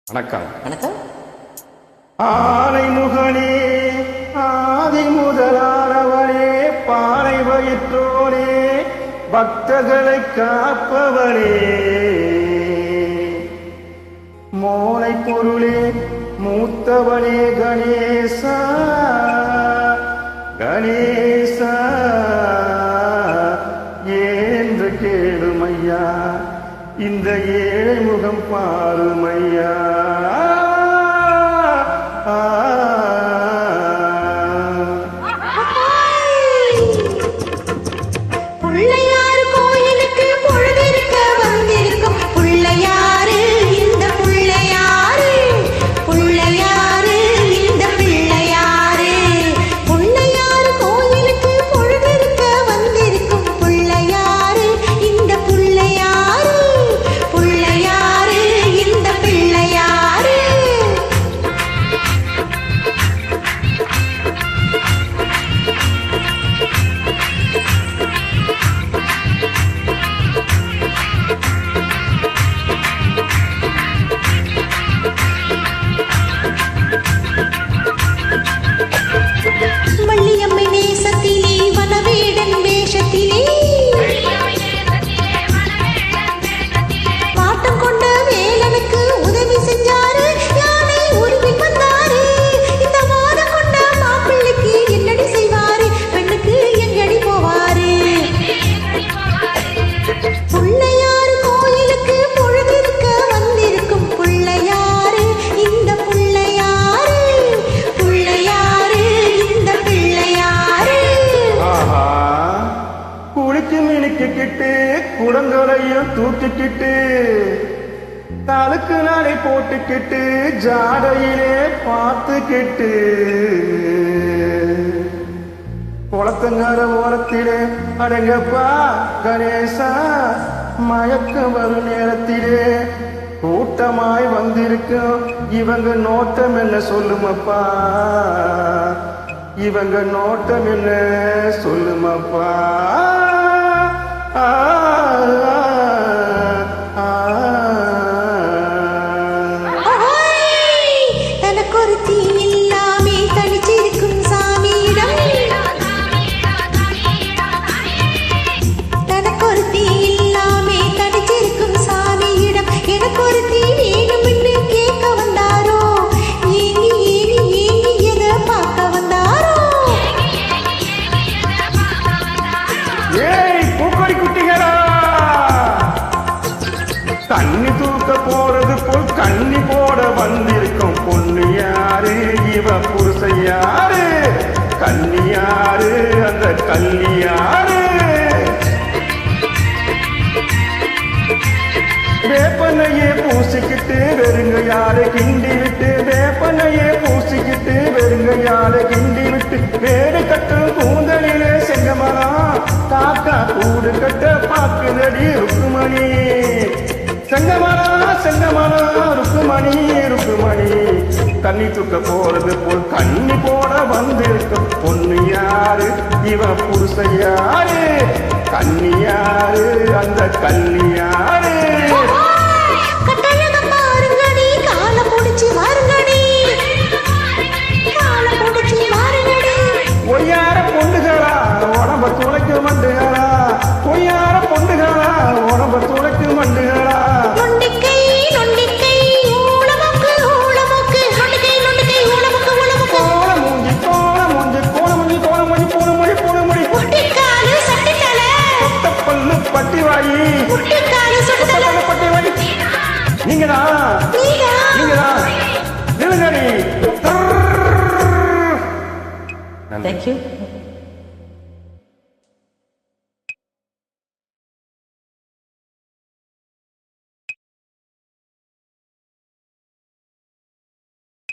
வணக்கம். வணக்கம். ஆனை முகனே, ஆதி முதலானவனே, பானை வயிற்றோனே, பக்தர்களை காப்பவனே, மோனை பொருளே, மூத்தவனே, கணேசா கணேசா என்று கேளுமையா, இந்த ஏழை முகம் பாருமையா. கிட்டு குடங்களையும் தூக்கிக்கிட்டு தாளுக்கு நாளை போட்டுக்கிட்டு ஜாடையிலே பார்த்துக்கிட்டு குளத்தங்கார ஓரத்திலே அடங்கப்பா கணேசா மயக்கம் வரும் நேரத்திலே கூட்டமாய் வந்திருக்கும் இவங்க நோட்டம் என்ன சொல்லுமப்பா, இவங்க நோட்டம் என்ன சொல்லுமப்பா. தண்ணி தூக்க போறது போல் கண்ணி போட வந்திருக்கும் பொண்ணு யாரு, இவ புருஷன் யாரு, கண்ணி யாரு, அந்த கள்ளி யாரு. வேப்பனையே பூசிக்கிட்டு வெறுங்க யாரை கிண்டி விட்டு, வேப்பனையே பூசிக்கிட்டு வெறுங்க யாரை கிண்டி விட்டு, வேடு கட்டும் கூந்தலிலே செங்கமரம் காக்கா கூடு கட்ட பாக்குதடி ருக்குமணி. செங்கமரா செங்கமரா ருக்குமணி ருக்குமணி, தண்ணி தூக்க போறது போல் கண்ணி போட வந்திருக்கும் பொண்ணு யாரு, இவ புருஷன் யாரு, கண்ணி யாரு, அந்த கள்ளி யாரு. பொய்யார பொண்டுகளா உடம்ப துளைக்கு மண்டுகளா, பொய்யார பொண்டுகளா உடம்ப துளைக்கு மண்டுகளா. பட்டி வாயி பட்டி வாயி, நீங்கதான் நிலுங்கடி. Thank you.